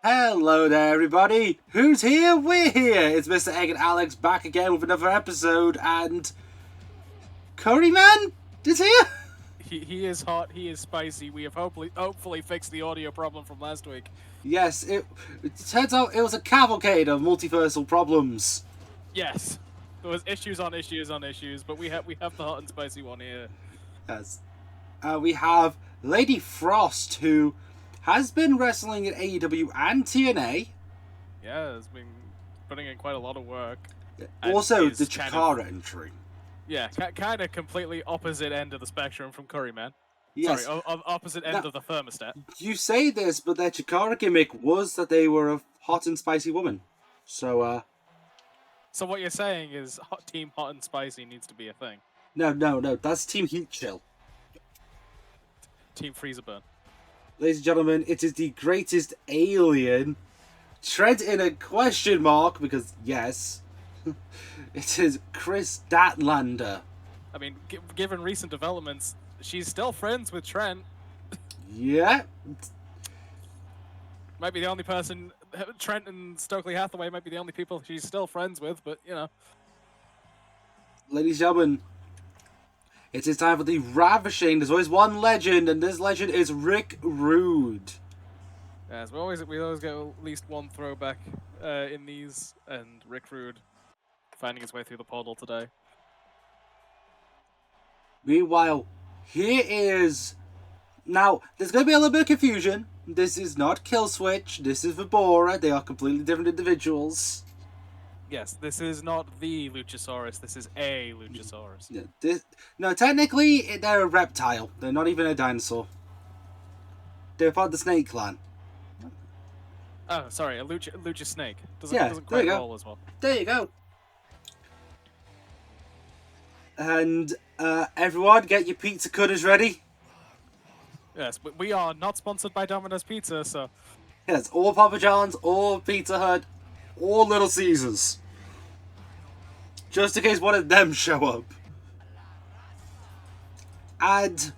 Hello there, everybody. Who's here? We're here. It's Mr. Egg and Alex back again with another episode, and Curryman is here. He is hot. He is spicy. We have hopefully fixed the audio problem from last week. Yes, it turns out it was a cavalcade of multiversal problems. Yes, there was issues on issues on issues, but we have the hot and spicy one here. Yes, we have Lady Frost, who has been wrestling in AEW and TNA. Yeah, has been putting in quite a lot of work. Also, the Chikara entry. Yeah, kind of completely opposite end of the spectrum from Curryman. Yes. Sorry, opposite end of the thermostat. You say this, but their Chikara gimmick was that they were a hot and spicy woman. So, So what you're saying is Team Hot and Spicy needs to be a thing. No, that's Team Heat Chill. Team Freezer Burn. Ladies and gentlemen, it is the greatest alien. Trent in a question mark, because yes, it is Chris Statlander. I mean, given recent developments, she's still friends with Trent. Yeah. Might be the only person. Trent and Stokely Hathaway might be the only people she's still friends with, but you know. Ladies and gentlemen, it is time for the ravishing. There's always one legend, and this legend is Rick Rude. Yes, we always get at least one throwback in these, and Rick Rude finding his way through the portal today. Meanwhile, here is... Now, there's going to be a little bit of confusion. This is not Killswitch. This is Vibora. They are completely different individuals. Yes, this is not the Luchasaurus. This is a Luchasaurus. Yeah, no, technically, they're a reptile. They're not even a dinosaur. They're part of the Snake Clan. Oh, sorry, a Lucha Snake. There Doesn't quite you go. roll as well. There you go. And everyone, get your pizza cutters ready. Yes, but we are not sponsored by Domino's Pizza, so... Yes, or Papa John's, or Pizza Hut, or Little Caesars. Just in case one of them show up. And...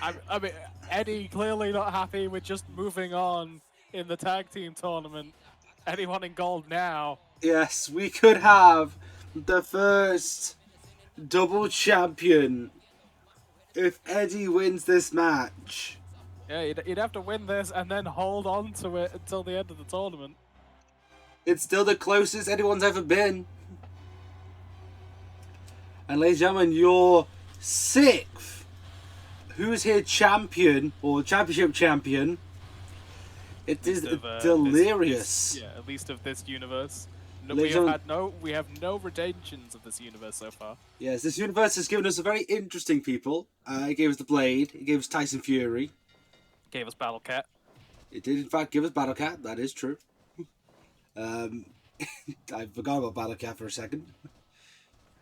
I mean, Eddie clearly not happy with just moving on in the tag team tournament. Anyone in gold now? Yes, we could have the first double champion if Eddie wins this match. Yeah, you'd have to win this and then hold on to it until the end of the tournament. It's still the closest anyone's ever been. And ladies and gentlemen, your sixth Who's Here champion, or championship champion, it is Delirious. At least of this universe. No, we have no retentions of this universe so far. Yes, this universe has given us a very interesting people. It gave us the Blade. It gave us Tyson Fury. Gave us Battle Cat. It did, in fact, give us Battle Cat. That is true. I forgot about Battle Cat for a second.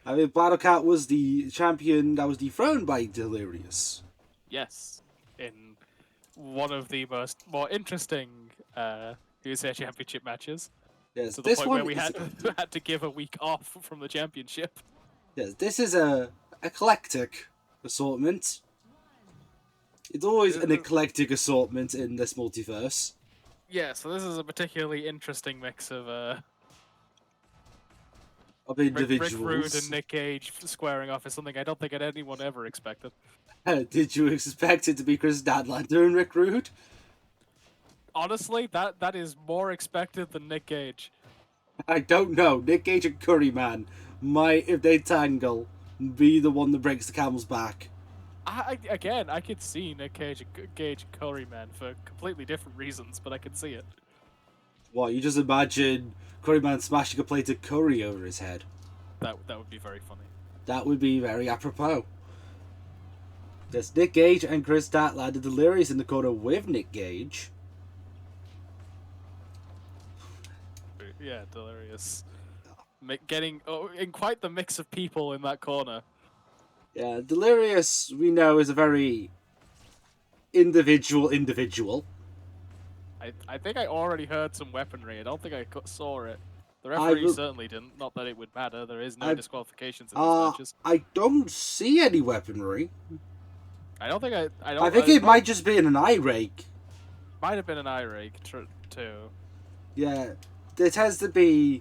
I mean, Battle Cat was the champion that was dethroned by Delirious. Yes, in one of the more interesting Who's Here Championship matches. Yes, to the point where we had to give a week off from the championship. Yes, this is a eclectic assortment. It's always an eclectic assortment in this multiverse. Yeah, so this is a particularly interesting mix of individuals. Rick Rude and Nick Gage squaring off is something I don't think anyone ever expected. Did you expect it to be Chris Statlander and Rick Rude? Honestly, that is more expected than Nick Gage. I don't know. Nick Gage and Curryman might, if they tangle, be the one that breaks the camel's back. I could see Nick Gage and Curryman for completely different reasons, but I could see it. What, you just imagine Curryman smashing a plate of curry over his head? That would be very funny. That would be very apropos. There's Nick Gage and Chris Statlander, Delirious in the corner with Nick Gage. Yeah, Delirious. Getting in quite the mix of people in that corner. Yeah, Delirious, we know, is a very individual. I think I already heard some weaponry. I don't think I saw it. The referee certainly didn't. Not that it would matter. There is no disqualifications in these matches. I don't see any weaponry. I don't think I don't. I think it might just be an eye rake. Might have been an eye rake too. Yeah, there tends to be...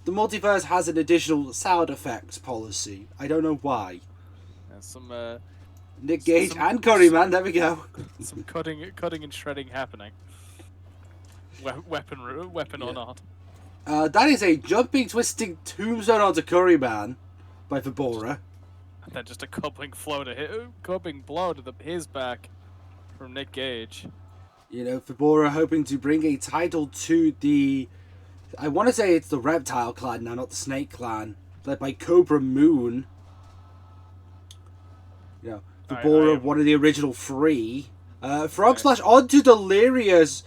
The multiverse has an additional sound effects policy. I don't know why. And some Nick Gage and Curryman, there we go. some cutting and shredding happening. Weapon or not. That is a jumping, twisting tombstone onto Curryman by Vibora. And then just a coupling blow to his back from Nick Gage. You know, Vibora hoping to bring a title to the... I want to say it's the Reptile Clan now, not the Snake Clan. Led by Cobra Moon. You know, Vibora, one of the original three. Frog Splash onto Delirious.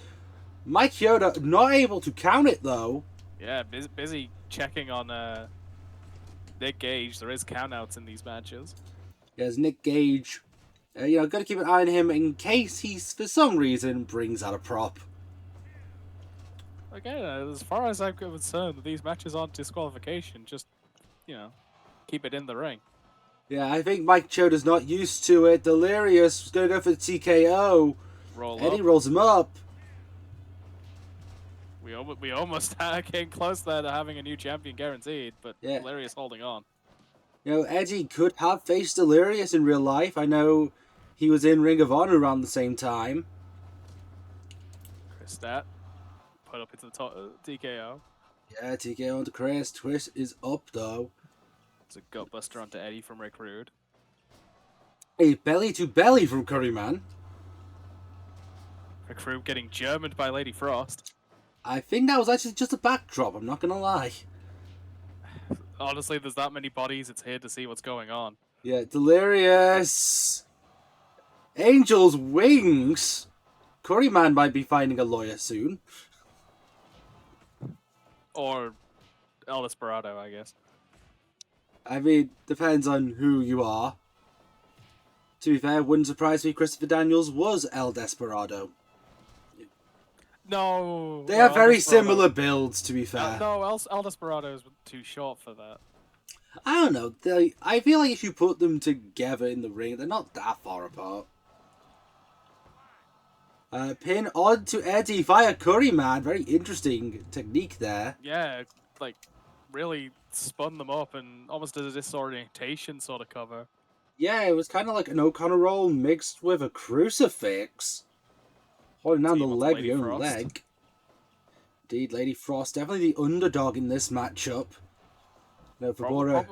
Mike Yoda not able to count it though. Yeah, busy checking on Nick Gage. There is countouts in these matches. Yes, Nick Gage. You know, got to keep an eye on him in case he's, for some reason, brings out a prop. Again, as far as I'm concerned, these matches aren't disqualification. Just, you know, keep it in the ring. Yeah, I think Mike Choda's not used to it. Delirious is going to go for the TKO. Eddie rolls him up. We almost came close there to having a new champion guaranteed, but Delirious holding on. You know, Eddie could have faced Delirious in real life. I know he was in Ring of Honor around the same time. Chris Stat put up into the TKO. Yeah, TKO onto Chris. Twist is up though. It's a gutbuster onto Eddie from Rick Rude. A belly to belly from Curryman. Rick Rude getting Germaned by Lady Frost. I think that was actually just a backdrop, I'm not gonna lie. Honestly, there's that many bodies, it's here to see what's going on. Yeah, Delirious. Angel's Wings. Curryman might be finding a lawyer soon. Or El Desperado, I guess. I mean, depends on who you are. To be fair, wouldn't surprise me Christopher Daniels was El Desperado. No. They have very similar builds, to be fair. No, El Desperado is too short for that. I don't know. I feel like if you put them together in the ring, they're not that far apart. Pin on to Eddie via Curryman. Very interesting technique there. Yeah, like, really spun them up and almost did a disorientation sort of cover. Yeah, it was kind of like an O'Connor roll mixed with a crucifix. Holding down the leg with your own leg. Indeed, Lady Frost, definitely the underdog in this matchup. No, Vibora,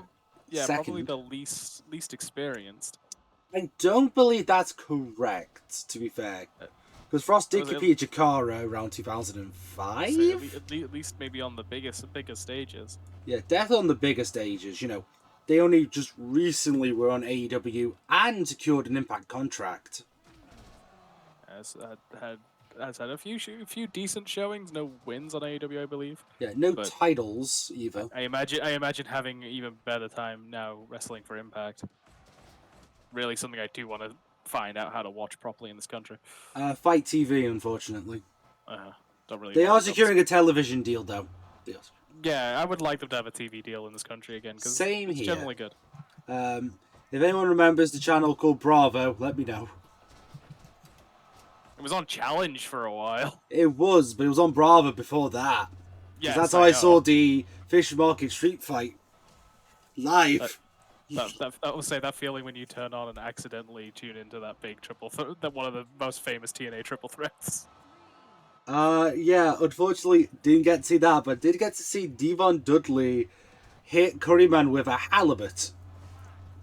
probably the least experienced. I don't believe that's correct, to be fair. Because Frost did compete at Jakara around 2005? At least maybe on the bigger stages. Yeah, definitely on the bigger stages, you know. They only just recently were on AEW and secured an Impact contract. Has had a few decent showings, no wins on AEW, I believe. Yeah, no titles either. I imagine having an even better time now wrestling for Impact. Really something I do want to find out how to watch properly in this country. Fight TV, unfortunately. Don't really. They are securing a television deal, though. Yeah, I would like them to have a TV deal in this country again, because it's generally good. If anyone remembers the channel called Bravo, let me know. It was on Challenge for a while. It was, but it was on Bravo before that. Yeah, that's how I saw the Fish Market Street Fight live. I would say that feeling when you turn on and accidentally tune into that big one of the most famous TNA triple threats. Yeah, unfortunately didn't get to see that, but did get to see Devon Dudley hit Curryman with a halibut.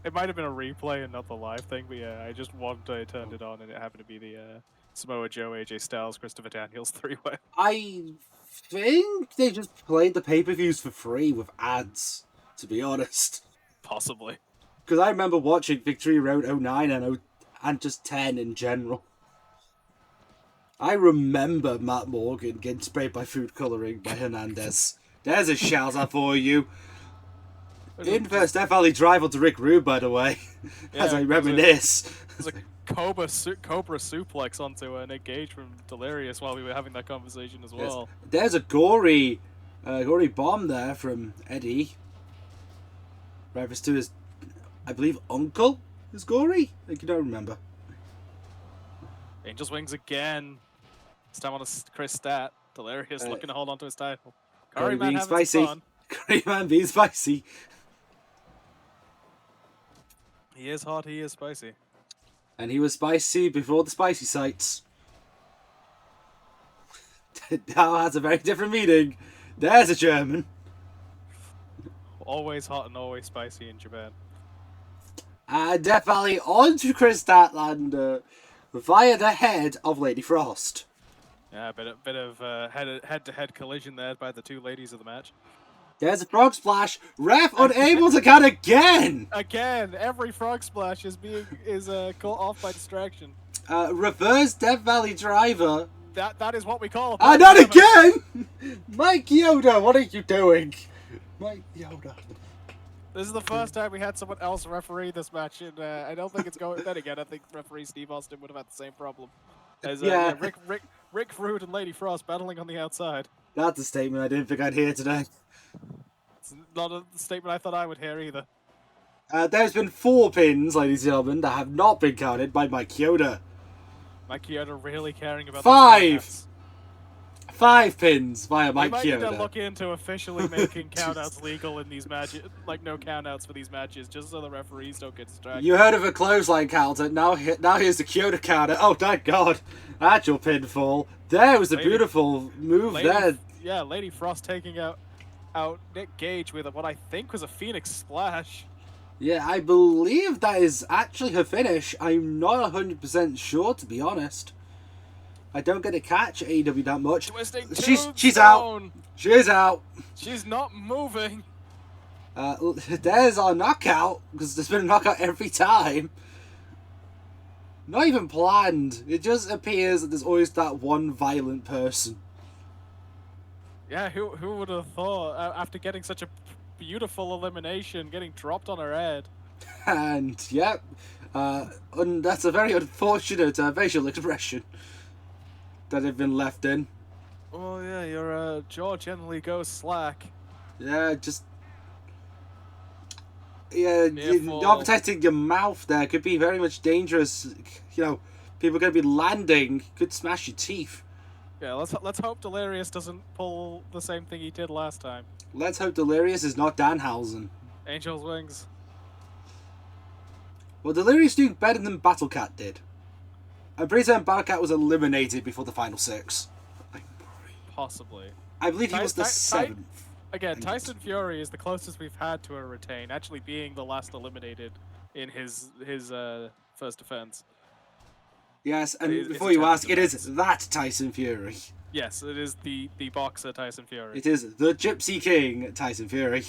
It might have been a replay and not the live thing, but yeah, I just one day turned it on and it happened to be the Samoa Joe, AJ Styles, Christopher Daniels three-way. I think they just played the pay-per-views for free with ads, to be honest. Possibly. Because I remember watching Victory Road 09 and just 10 in general. I remember Matt Morgan getting sprayed by food colouring by Hernandez. There's a shout out for you. Inverse Death Valley Drive onto Rick Rude, by the way. As I reminisce. There's a Cobra suplex onto Nick Gage from Delirious while we were having that conversation as well. Yes. There's a gory bomb there from Eddie. Reference to his, I believe, uncle is gory? I don't remember. Angel's Wings again. This time on a Chris Stat. Delirious looking to hold on to his title. Curry Man being having some spicy. fun. Curry man being spicy. He is hot, he is spicy. And he was spicy before the spicy sites. Now has a very different meaning. There's a German. Always hot and always spicy in Japan. And Death Valley onto Chris Statlander via the head of Lady Frost. Yeah, a bit of head-to-head collision there by the two ladies of the match. There's a frog splash. Ref unable to count again. Again, every frog splash is caught off by distraction. Reverse Death Valley driver. That is what we call. Not again! Mike Yoda, what are you doing? Mike Yoda. This is the first time we had someone else referee this match, and I don't think it's going. Then again, I think referee Steve Austin would have had the same problem. As Rick Rude and Lady Frost battling on the outside. That's a statement I didn't think I'd hear today. It's not a statement I thought I would hear either. There's been 4 pins, ladies and gentlemen, that have not been counted by Mike Yoda. Mike Yoda really caring about 5! 5 pins via Mike Yoda. We might need to Yoda. look into officially making countouts legal in these matches, like no countouts for these matches, just so the referees don't get distracted. You heard of a clothesline counter, now here's the Kyoto counter. Oh, thank God. Actual pinfall. There was a beautiful move there. Yeah, Lady Frost taking out Nick Gage with what I think was a Phoenix Splash. Yeah, I believe that is actually her finish. I'm not 100% sure, to be honest. I don't get to catch AEW that much. She's out. She is out. She's not moving. There's our knockout, because there's been a knockout every time. Not even planned. It just appears that there's always that one violent person. Yeah, who would have thought, after getting such a beautiful elimination, getting dropped on her head. And, yep, and that's a very unfortunate facial expression that had been left in. Oh yeah, your jaw generally goes slack. Yeah, just... Yeah, not protecting your mouth there could be very much dangerous. You know, people are going to be landing, could smash your teeth. Yeah, let's hope Delirious doesn't pull the same thing he did last time. Let's hope Delirious is not Danhausen. Angel's Wings. Well, Delirious doing better than Battlecat did. I'm pretty certain Battlecat was eliminated before the final 6. Possibly. I believe he was the 7th. Again, Tyson Fury is the closest we've had to a retain, actually being the last eliminated in his first defense. Yes, and before you ask, it is that Tyson Fury. Yes, it is the boxer Tyson Fury. It is the Gypsy King Tyson Fury.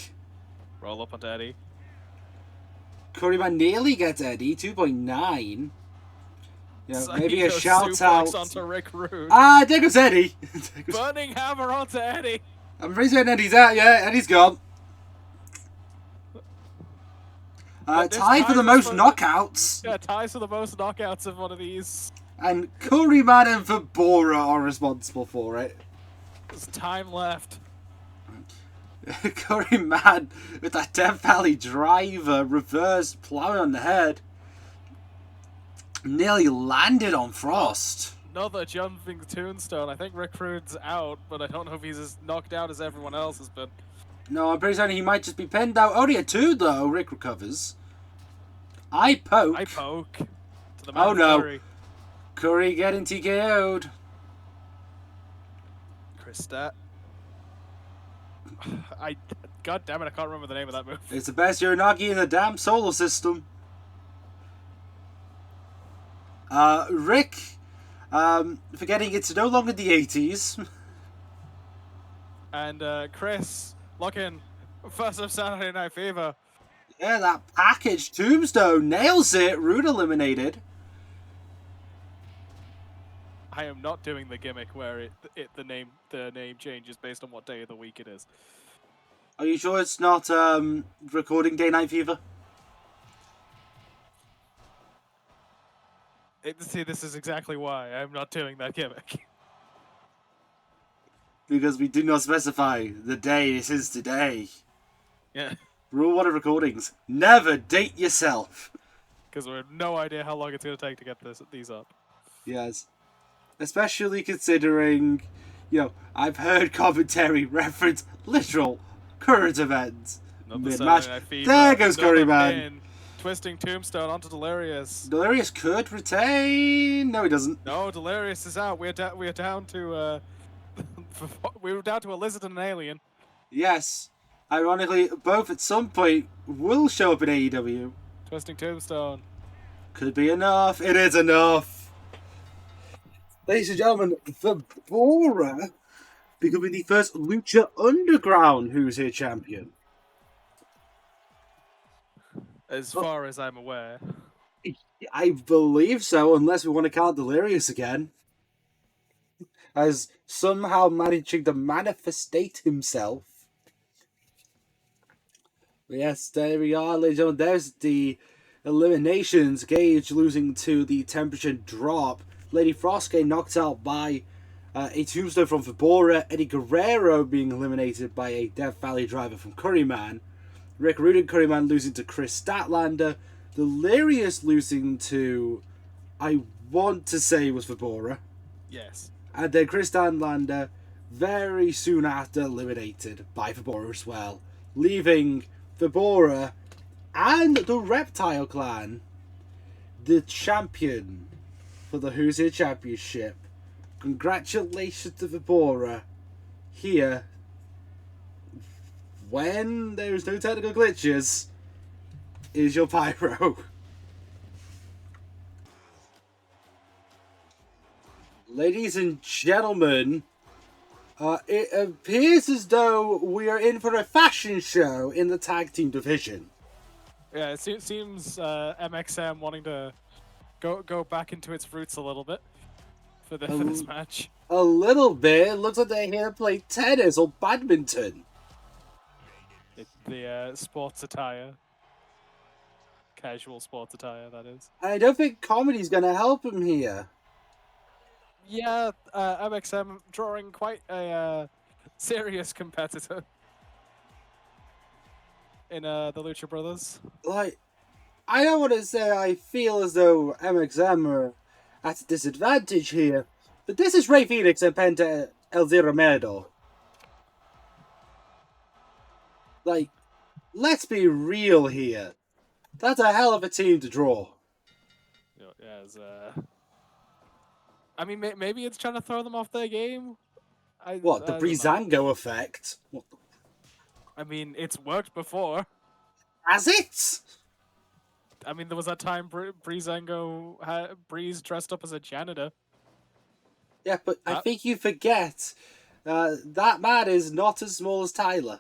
Roll up onto Eddie. Curryman nearly gets Eddie, 2.9. You know, Psycho maybe a shout out onto Rick Rude. There goes Eddie. Burning hammer onto Eddie. I'm pretty certain Eddie's out. Yeah, Eddie's gone. Tied for the most knockouts. Yeah, ties for the most knockouts of one of these. And Curryman and Vibora are responsible for it. There's time left. Curryman with that Death Valley driver, reverse plowing on the head. Nearly landed on Frost. Another jumping tombstone. I think Rick Rude's out, but I don't know if he's as knocked out as everyone else has been. No, I'm pretty certain he might just be pinned out. Only a 2 though. Rick recovers. I poke. To the man oh no. Curry. Curry getting TKO'd. Chris Stat. God damn it, I can't remember the name of that move. It's the best Uranagi in the damn solar system. Rick, forgetting it's no longer the 80s. And Chris, lock in. First of Saturday Night Fever. Yeah, that package tombstone nails it. Rude eliminated. I am not doing the gimmick where the name changes based on what day of the week it is. Are you sure it's not recording Day Night Fever? See, this is exactly why I'm not doing that gimmick. Because we do not specify the day this is today. Yeah. Rule 1 of recordings: never date yourself. Because we have no idea how long it's going to take to get these up. Yes. Especially considering, I've heard commentary reference literal current events Another mid-match. Saturday Night Fever. There goes Another Curryman. pin. Twisting Tombstone onto Delirious. Delirious could retain. No, he doesn't. No, Delirious is out. We are down to we were down to a lizard and an alien. Yes. Ironically, both at some point will show up in AEW. Twisting Tombstone. Could be enough. It is enough. Ladies and gentlemen, the Bora becoming the first Lucha Underground Who's Here champion. As far as I'm aware. I believe so, unless we want to count Delirious again. As somehow managing to manifestate himself. But yes, there we are, ladies and gentlemen. There's the eliminations. Gage losing to the temperature drop. Lady Frost getting knocked out by a tombstone from Vibora. Eddie Guerrero being eliminated by a Death Valley driver from Curryman. Rick Rude and Curryman losing to Chris Statlander. Delirious losing to, I want to say it was Vibora. Yes. And then Chris Statlander very soon after eliminated by Vibora as well. Leaving Vibora and the Reptile Clan the champion for the Who's Here Championship. Congratulations to Vibora here when there's no technical glitches is your pyro. Ladies and gentlemen, it appears as though we are in for a fashion show in the tag team division. Yeah, it seems MXM wanting to go back into its roots a little bit for this match. A little bit. It looks like they're here to play tennis or badminton. The sports attire. Casual sports attire, that is. I don't think comedy's going to help him here. Yeah, MXM drawing quite a serious competitor in the Lucha Brothers. Like, I don't want to say I feel as though MXM are at a disadvantage here, but this is Rey Fenix and Penta El Zero Miedo. Like, let's be real here. That's a hell of a team to draw. Yeah, I mean, maybe it's trying to throw them off their game. What, the Breezango effect? What the... I mean, it's worked before. Has it? I mean, there was that time Breezango had Breeze dressed up as a janitor. Yeah, but I think you forget that man is not as small as Tyler.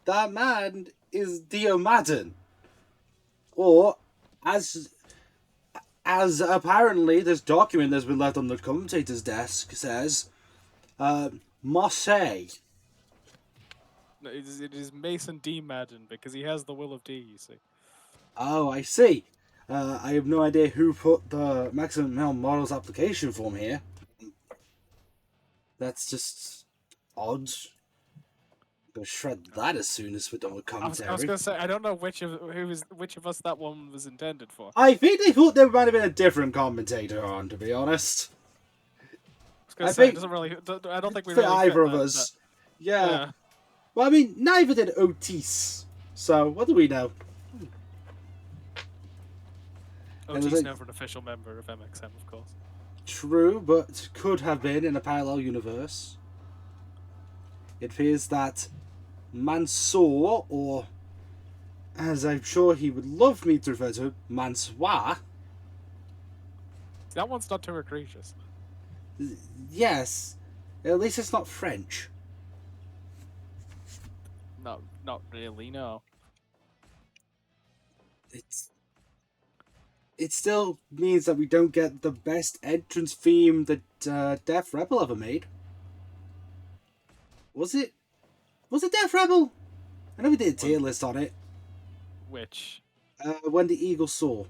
That man is Dio Madden. Or, as apparently this document that's been left on the commentator's desk says, Marseille. No, it is Mason D. Madden, because he has the will of D, you see. Oh, I see. I have no idea who put the Maximum Male Models application form here. That's just odd. I'm gonna shred that as soon as we're done with commentary. I was gonna say, I don't know which of us that one was intended for. I think they thought there might have been a different commentator on, to be honest. I think it doesn't really. I don't think we really either of us. Yeah. Well, I mean, neither did Otis. So what do we know? Otis never an official member of MXM, of course. True, but could have been in a parallel universe. It appears that Mansoor, or as I'm sure he would love me to refer to him, Mansoir. That one's not too egregious. Yes, at least it's not French. No, not really, no. It still means that we don't get the best entrance theme that Death Rebel ever made. Was it Death Rebel? I know we did a tier list on it. Which? When the Eagle Soar.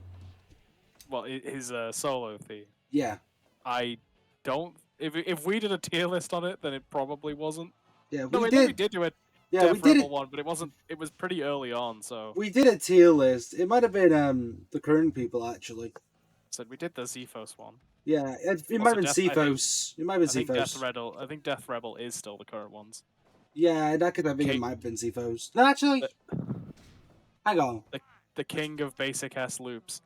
Well, his solo theme. Yeah. I don't. If we did a tier list on it, then it probably wasn't. Yeah, we did do it. Yeah, Death we did Rebel one, but it wasn't. It was pretty early on, so we did a tier list. It might have been the current people actually. So we did the Zephos one. Yeah, it might Also, have been Cephos. It might have I been think Death Cephos. Rebel. I think Death Rebel is still the current ones. Yeah, that could have been. It King, might have been Cephos. No, actually, the, hang on. the king of basic ass loops.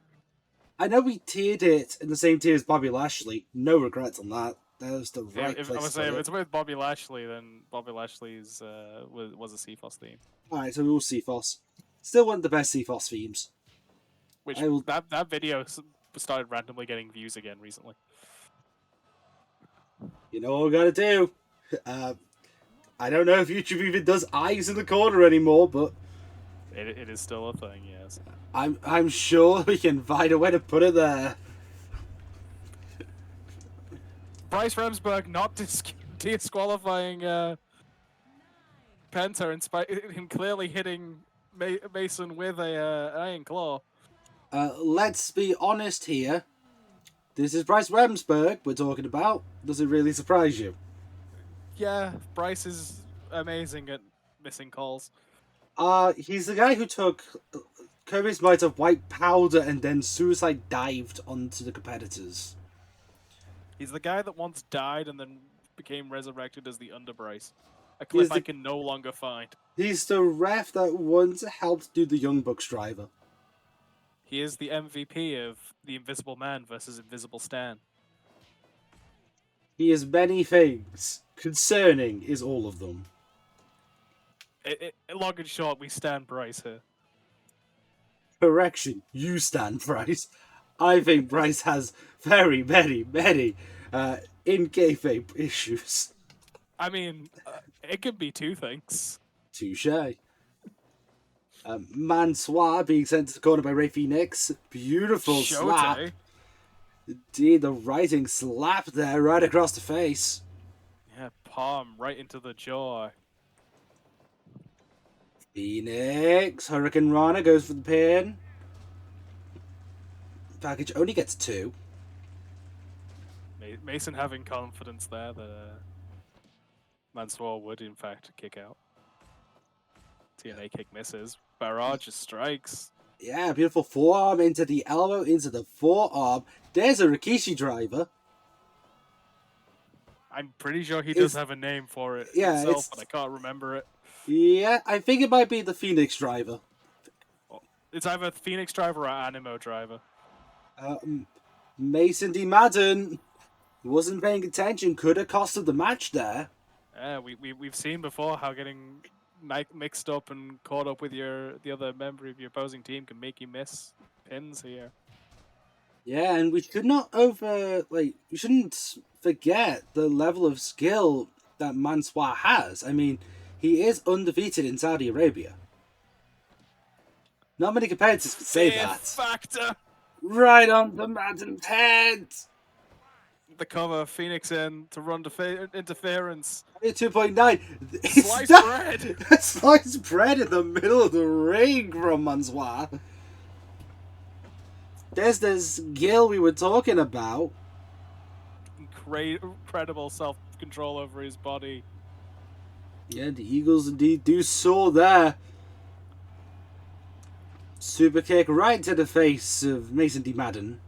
I know we tiered it in the same tier as Bobby Lashley. No regrets on that. That was the Yeah, right if, I place would to say put if it. it's with Bobby Lashley, then Bobby Lashley's was a Cephos theme. Alright, so we'll Cephos. Still one of the best Cephos themes. Which I will. that video started randomly getting views again recently. You know what we gotta do? Uh, I don't know if YouTube even does eyes in the corner anymore, but It is still a thing, yes. I'm sure we can find a way to put it there. Bryce Remsburg not disqualifying Penta in spite him clearly hitting Mason with a iron claw. Let's be honest here. This is Bryce Remsburg we're talking about. Does it really surprise you? Yeah, Bryce is amazing at missing calls. He's the guy who took Kirby's might of white powder and then suicide dived onto the competitors. He's the guy that once died and then became resurrected as the Under Bryce. A He is clip I can no longer find. He's the ref that once helped do the Young Bucks driver. He is the MVP of the Invisible Man versus Invisible Stan. He is many things. Concerning is all of them. Long and short, we stand Bryce here. Correction, you stand Bryce. I think Bryce has very many in kayfabe issues. I mean, it could be two things. Touche. Mansoir being sent to the corner by Ray Phoenix. Beautiful slap. Indeed, the writing slap there right across the face. Yeah, palm right into the jaw. Phoenix. Hurricane Rana goes for the pin. Package only gets 2. Mason having confidence there that Mansoor would in fact kick out. TNA kick misses. Barrage strikes. Yeah, beautiful forearm into the elbow, into the forearm. There's a Rikishi driver. I'm pretty sure he does have a name for it himself, but I can't remember it. Yeah, I think it might be the Phoenix driver. It's either Phoenix driver or Animo driver. Mason D. Madden wasn't paying attention. Could have costed the match there. Yeah, we've seen before how getting mixed up and caught up with the other member of your opposing team can make you miss pins here. Yeah, and we should not we shouldn't forget the level of skill that Mansoir has. I mean, he is undefeated in Saudi Arabia. Not many competitors could say that. Factor. Right on the Madden's head. The cover, Phoenix in to run interference. 2.9. Sliced bread. Sliced bread in the middle of the ring from Mansoir. There's this Gil we were talking about. Incredible self-control over his body. Yeah, the Eagles indeed do soar there. Super kick right to the face of Mason D. Madden.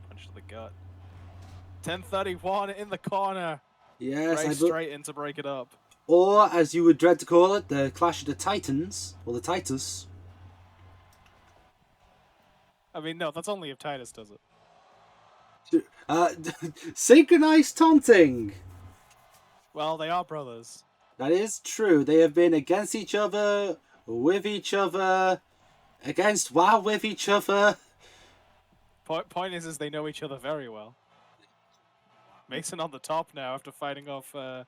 Punch to the gut. 10:31 in the corner. Yes, right straight in to break it up. Or, as you would dread to call it, the Clash of the Titans, or the Titus. I mean, no, that's only if Titus does it. Synchronized taunting. Well, they are brothers. That is true. They have been against each other, with each other, against while with each other. Point is they know each other very well. Mason on the top now after fighting off Penta.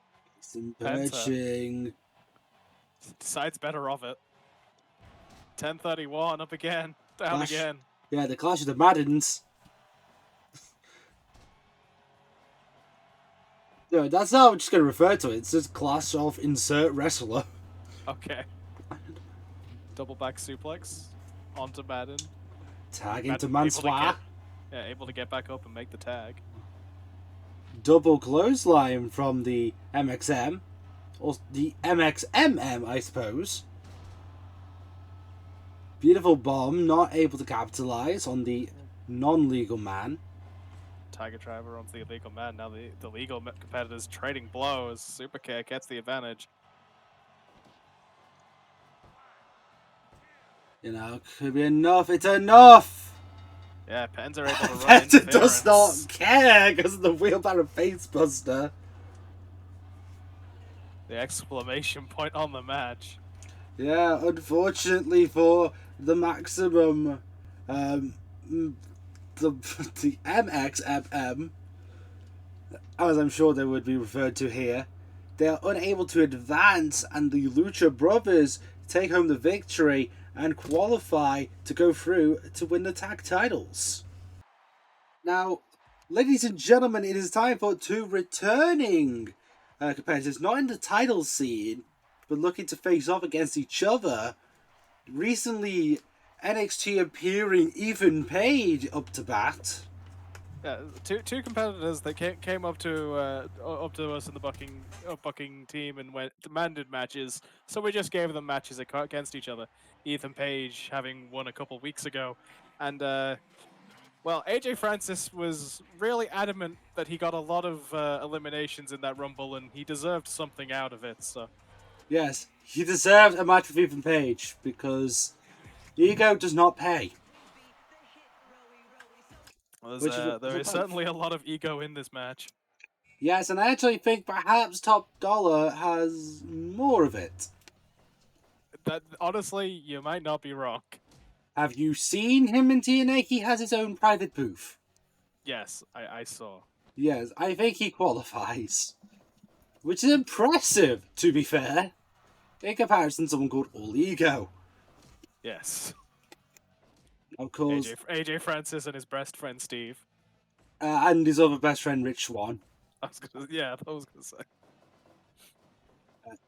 Decides better of it. 10:31 up again, down again. Yeah, the Clash of the Maddens. No, that's how I'm just going to refer to it. It's just Clash of Insert Wrestler. Okay. Double back suplex onto Madden. Tag into Mansoir. Able to get back up and make the tag. Double clothesline from the MXM. Or the MXMM, I suppose. Beautiful bomb, not able to capitalize on the non-legal man. Tiger Driver onto the illegal man. Now the legal competitors trading blows. Super kick gets the advantage. Could be enough. It's enough! Yeah, Pens are able to run Penta interference. does not care because of the wheelbarrow facebuster. The exclamation point on the match. Yeah, unfortunately for the maximum, the MXMM, as I'm sure they would be referred to here, they are unable to advance, and the Lucha Brothers take home the victory and qualify to go through to win the tag titles. Now, ladies and gentlemen, it is time for two returning competitors, not in the title scene, but looking to face off against each other. Recently, NXT appearing Ethan Page up to bat. Yeah, two competitors that came up to us in the booking team and demanded matches. So we just gave them matches against each other. Ethan Page having won a couple weeks ago, and well, AJ Francis was really adamant that he got a lot of eliminations in that Rumble, and he deserved something out of it. So Yes, he deserved a match with Ethan Page because ego does not pay. there is certainly a lot of ego in this match. Yes, and I actually think perhaps Top Dollar has more of it. That honestly, you might not be wrong. Have you seen him in TNA? He has his own private booth. Yes, I saw. Yes, I think he qualifies. Which is impressive, to be fair. In comparison to someone called All Ego. Yes. Of course. AJ Francis and his best friend Steve. And his other best friend, Rich Swann. I was gonna say.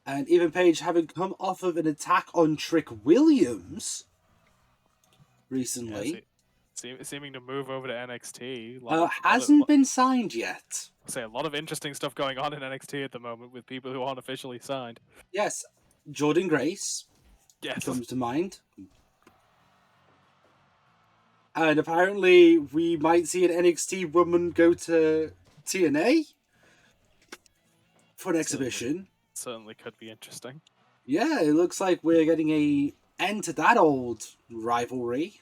And Ethan Page having come off of an attack on Trick Williams recently. Seeming to move over to NXT. Hasn't been signed yet. I'll say a lot of interesting stuff going on in NXT at the moment with people who aren't officially signed. Yes, Jordan Grace Yes. comes to mind. And apparently we might see an NXT woman go to TNA for an exhibition. Certainly could be interesting. Yeah, it looks like we're getting a end to that old rivalry.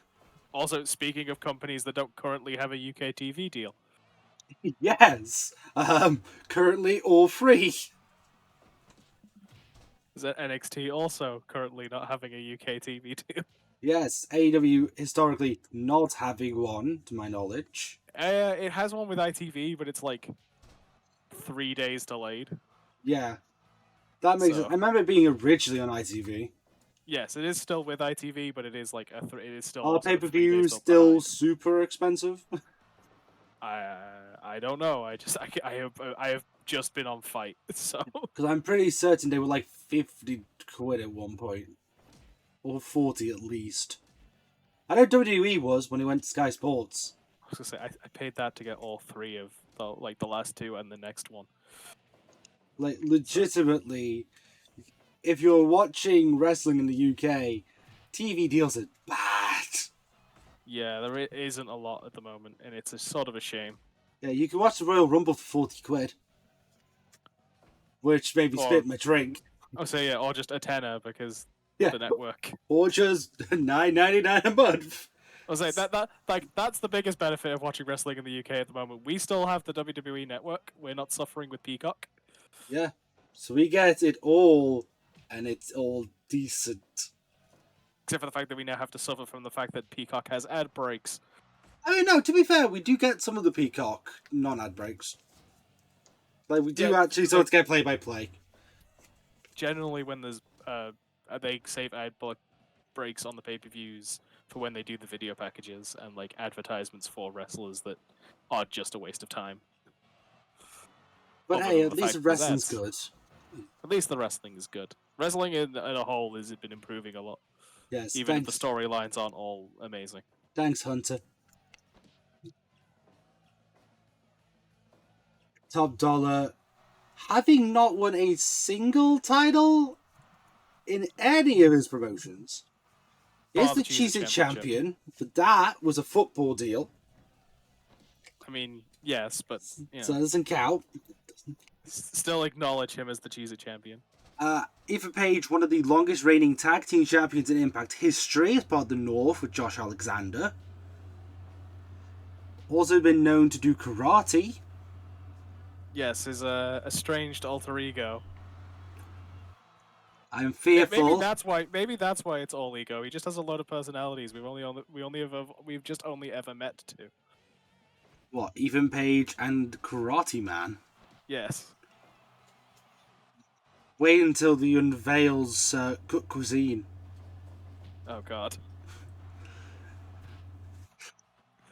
Also, speaking of companies that don't currently have a UK TV deal. Yes. Currently all three. Is that NXT also currently not having a UK TV deal? Yes, AEW historically not having one, to my knowledge. It has one with ITV, but it's like 3 days delayed. Yeah. That makes sense. I remember it being originally on ITV. Yes, it is still with ITV, but it is like it is still. Are pay-per-views still super expensive? I don't know. I have just been on Fight, so. Because I'm pretty certain they were like 50 quid at one point, or 40 at least. I know WWE was when he went to Sky Sports. I was gonna say I paid that to get all three of the last two and the next one. Like legitimately, if you're watching wrestling in the UK, TV deals are bad. Yeah, there isn't a lot at the moment, and it's a sort of a shame. Yeah, you can watch the Royal Rumble for 40 quid. Which made me spit my drink. Oh, so yeah, or just a tenner because the network. Or just $9.99 a month. I was like that's the biggest benefit of watching wrestling in the UK at the moment. We still have the WWE network. We're not suffering with Peacock. Yeah. So we get it all, and it's all decent. Except for the fact that we now have to suffer from the fact that Peacock has ad breaks. I mean, no, to be fair, we do get some of the Peacock non-ad breaks. Like, we do actually sort of get play-by-play. Generally, when there's they save ad breaks on the pay-per-views for when they do the video packages and like advertisements for wrestlers that are just a waste of time. But hey, at least wrestling's good. At least the wrestling is good. Wrestling in a whole has been improving a lot. Yes, even if the storylines aren't all amazing. Thanks, Hunter. Top Dollar, having not won a single title in any of his promotions. Is the Cheese Cheez-It Championship. champion, but that was a football deal. I mean, yes, but So that doesn't count. still acknowledge him as the Cheez-It champion. Ethan Page, one of the longest reigning tag team champions in Impact history, as part of the North with Josh Alexander. Also been known to do karate. Yes, his estranged alter ego. I'm fearful. Maybe that's why it's all ego. He just has a lot of personalities. We've just only ever met two. What, Ethan Page and Karate Man? Yes. Wait until he unveils Cook Cuisine. Oh God.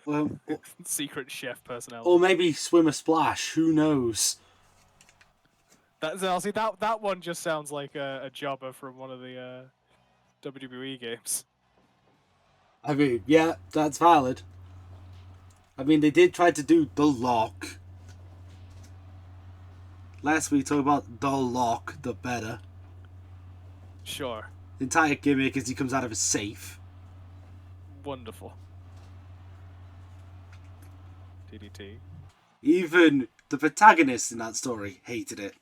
Well, Secret chef personality. or maybe Swimmer Splash. Who knows? That one just sounds like a jobber from one of the WWE games. I mean, yeah, that's valid. I mean, they did try to do The Lock. Last week, talk about The Lock, the better. Sure. The entire gimmick is he comes out of a safe. Wonderful. DDT. Even the protagonist in that story hated it.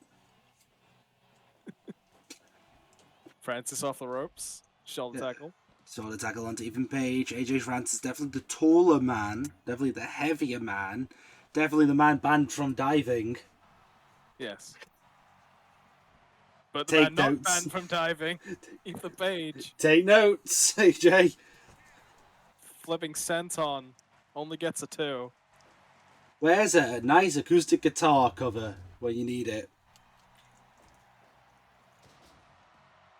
Francis off the ropes. Shoulder tackle. Shoulder tackle onto Ethan Page. AJ Francis, definitely the taller man. Definitely the heavier man. Definitely the man banned from diving. Yes. But the Take man not notes. banned from diving. Ethan Page. Take notes, AJ. Flipping senton. Only gets a 2. Where's a nice acoustic guitar cover when you need it?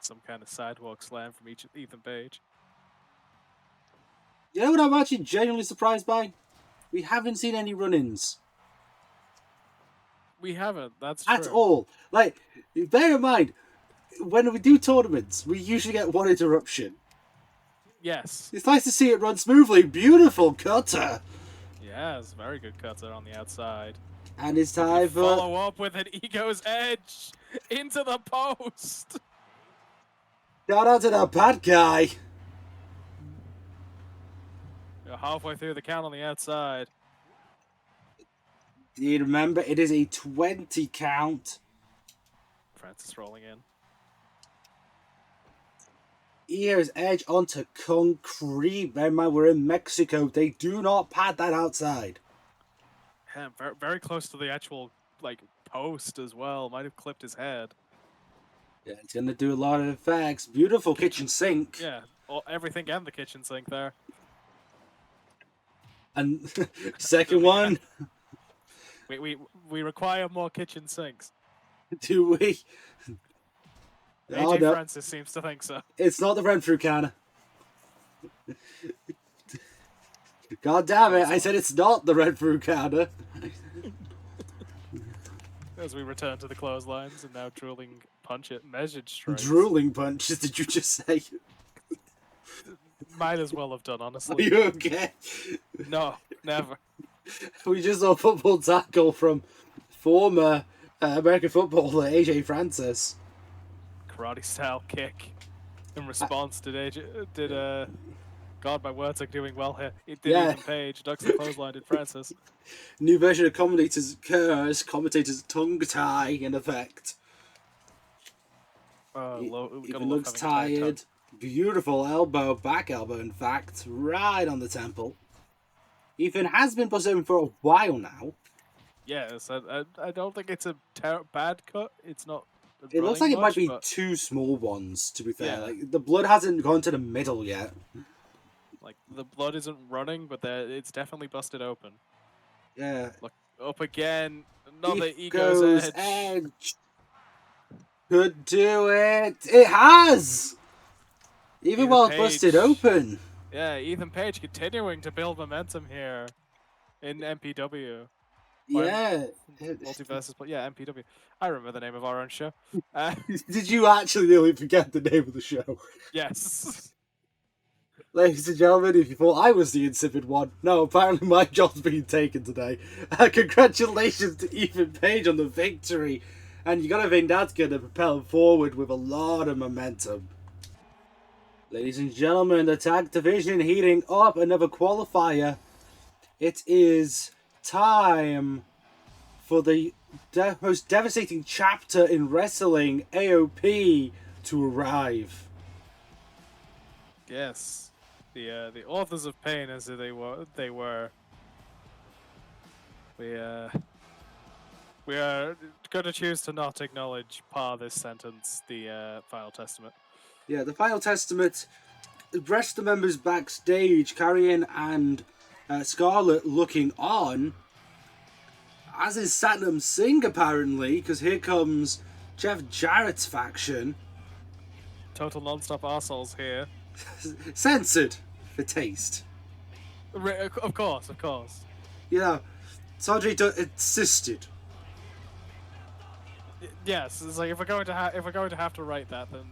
Some kind of sidewalk slam from Ethan Page. You know what I'm actually genuinely surprised by? We haven't seen any run-ins. We haven't, that's true. At all. Like, bear in mind, when we do tournaments, we usually get one interruption. Yes. It's nice to see it run smoothly. Beautiful cutter. Yes, very good cutter on the outside. And it's time for... Follow up with an Ego's Edge into the post. Shout out to the bad guy. You're halfway through the count on the outside. Do you remember? It is a 20 count. Francis rolling in. Here's Edge onto concrete. Bear in mind, we're in Mexico. They do not pad that outside. Yeah, very, very close to the actual post as well. Might have clipped his head. Yeah, it's going to do a lot of effects. Beautiful kitchen sink. Yeah, everything and the kitchen sink there. And second one. We require more kitchen sinks. Do we? AJ Francis seems to think so. It's not the Renfrew counter. God damn it, I said it's not the Renfrew counter. As we return to the clotheslines and now drooling punch it measured strikes. Drooling punches, did you just say? Might as well have done, Are honestly. you okay? No, never. We just saw a football tackle from former American footballer AJ Francis. Karate style kick in response did God, my words are doing well here. It did Ethan Page, ducks the clothesline, did Francis. New version of commentators curse, commentators tongue tie in effect. Even looks tired. Beautiful elbow, back elbow in fact, right on the temple. Ethan has been busted for a while now. Yes, I don't think it's a bad cut. It's not. It looks like it might be but... two small ones, to be fair. Yeah. Like, the blood hasn't gone to the middle yet. Like, the blood isn't running, but it's definitely busted open. Yeah. Look, up again. Another Ego's Edge. Could do it. It has! Even while it's busted open. Yeah, Ethan Page continuing to build momentum here in MPW. Yeah. Multiversal, but yeah, MPW. I remember the name of our own show. Did you actually nearly forget the name of the show? Yes. Ladies and gentlemen, if you thought I was the insipid one, no, apparently my job's been taken today. Congratulations to Ethan Page on the victory. And you gotta think that's gonna propel him forward with a lot of momentum. Ladies and gentlemen, the tag division heating up, another qualifier. It is time for the most devastating chapter in wrestling, AOP, to arrive. Yes, the authors of pain, as they were. We are going to choose to not acknowledge this sentence, the final testament. Yeah, the final testament. The rest of the members backstage, Carrion and Scarlett looking on, as is Satnam Singh apparently, because here comes Jeff Jarrett's faction. Total non-stop arseholes here. Censored for taste. Of course. You know, Sanjay Dutt insisted. Yes, it's like if we're going to have to write that, then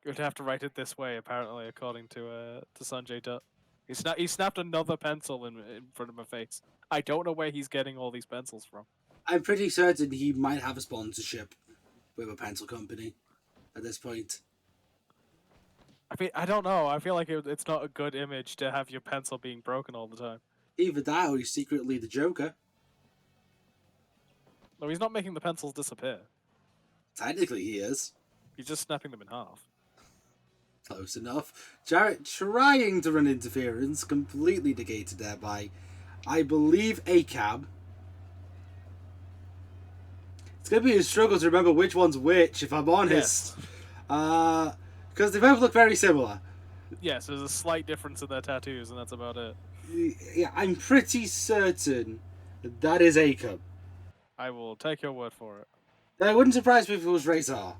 you're going to have to write it this way. Apparently, according to Sanjay Dutt, he snapped another pencil in front of my face. I don't know where he's getting all these pencils from. I'm pretty certain he might have a sponsorship with a pencil company at this point. I mean, I don't know. I feel like it's not a good image to have your pencil being broken all the time. Either that or he's secretly the Joker. No, he's not making the pencils disappear. Technically he is. He's just snapping them in half. Close enough. Jarrett trying to run interference, completely negated there by, I believe, ACAB. It's going to be a struggle to remember which one's which, if I'm honest. Yes. Because they both look very similar. Yes, there's a slight difference in their tattoos, and that's about it. Yeah, I'm pretty certain that is ACAB. I will take your word for it. That wouldn't surprise me if it was Razor.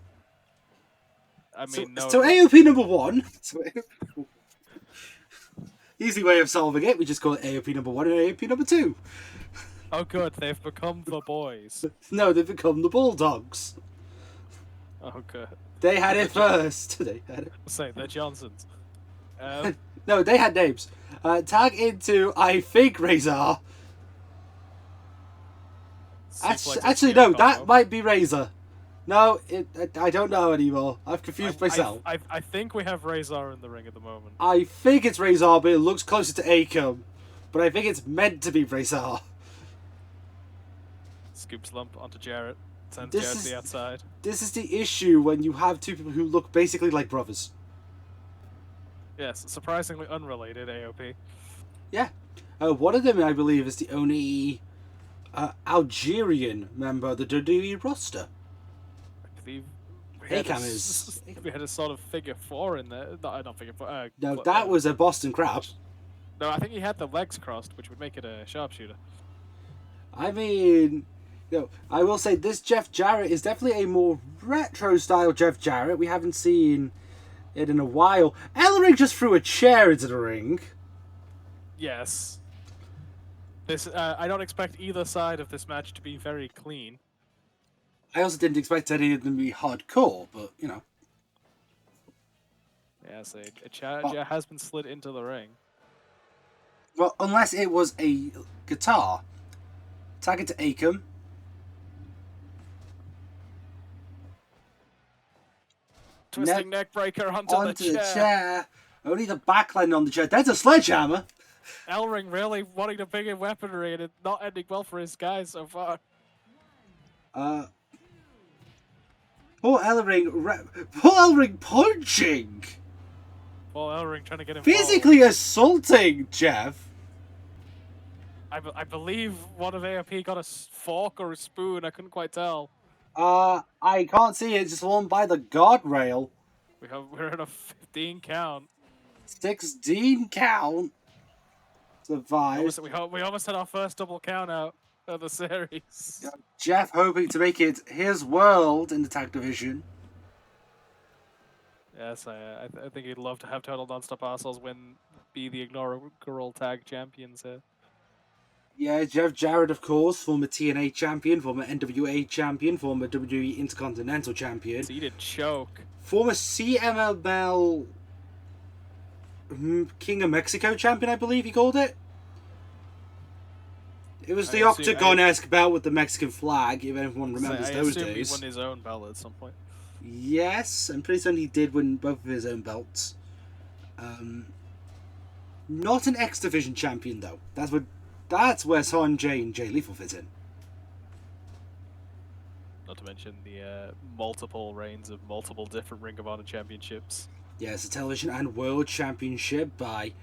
I mean, no. So AOP number 1. Easy way of solving it. We just call it AOP number 1 and AOP number 2. Oh, good. They've become the boys. No, they've become the Bulldogs. Oh, good. They had it first. They had it. Say they're Johnsons. No, they had names. Tag into, I think, Razor. Actually, no, that might be Razor. No, I don't know anymore. I've confused myself. I think we have Razor in the ring at the moment. I think it's Razor, but it looks closer to Akam. But I think it's meant to be Razor. Scoops lump onto Jarrett. Sends Jarrett to the outside. This is the issue when you have two people who look basically like brothers. Yes, surprisingly unrelated AOP. Yeah. One of them, I believe, is the only Algerian member of the WWE roster. I believe we had a sort of figure 4 in there. Not figure 4. No, that was a Boston Crab. No, I think he had the legs crossed, which would make it a sharpshooter. I mean, I will say this Jeff Jarrett is definitely a more retro-style Jeff Jarrett. We haven't seen it in a while. Ellering just threw a chair into the ring. Yes. This I don't expect either side of this match to be very clean. I also didn't expect any of them to be hardcore, but, you know. Yes, a chair has been slid into the ring. Well, unless it was a guitar. Tag it to Akam. Twisting neck breaker onto the chair. Only the backline on the chair. There's a sledgehammer. Ellering really wanting to bring in weaponry, and it's not ending well for his guys so far. Paul Ellering punching. Paul Ellering trying to get him physically assaulting Jeff. I believe one of AOP got a fork or a spoon. I couldn't quite tell. I can't see it. It's just one by the guardrail. We're at a 15 count. 16 count. Survive. We almost had our first double count out of the series. Jeff hoping to make it his world in the tag division. Yes, I think he'd love to have Total Nonstop Arseholes be the inaugural tag champions here. Yeah, Jeff Jarrett, of course, former TNA champion, former NWA champion, former WWE Intercontinental champion. Seated choke. Former CMLL King of Mexico champion, I believe he called it. It was the Octagon-esque belt with the Mexican flag, if anyone remembers those days. He won his own belt at some point. Yes, I'm pretty certain he did win both of his own belts. Not an X Division champion though. That's where Sonjay and Jay Lethal fit in. Not to mention the multiple reigns of multiple different Ring of Honor championships. Yes, a television and world championship by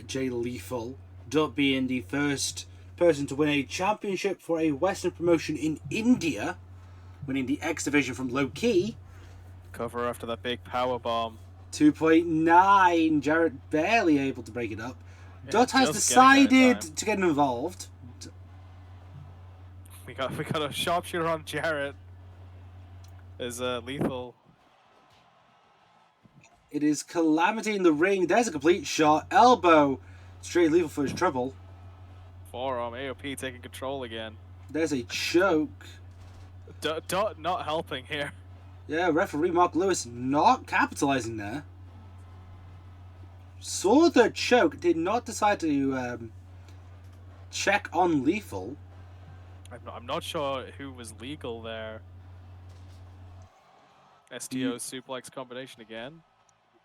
Jay Lethal, Dutt being the first person to win a championship for a Western promotion in India, winning the X Division from Low Key. Cover after that big power bomb. 2.9. Jarrett barely able to break it up. Yeah, Dutt has just getting there in decided time. to get involved. We got a sharpshooter on Jarrett. Is Lethal. It is Calamity in the ring. There's a complete shot. Elbow. Straight Lethal for his trouble. Forearm. AOP taking control again. There's a choke. Dutt not helping here. Yeah, referee Mark Lewis not capitalizing there. Saw the choke. Did not decide to check on Lethal. I'm not sure who was legal there. STO suplex combination again.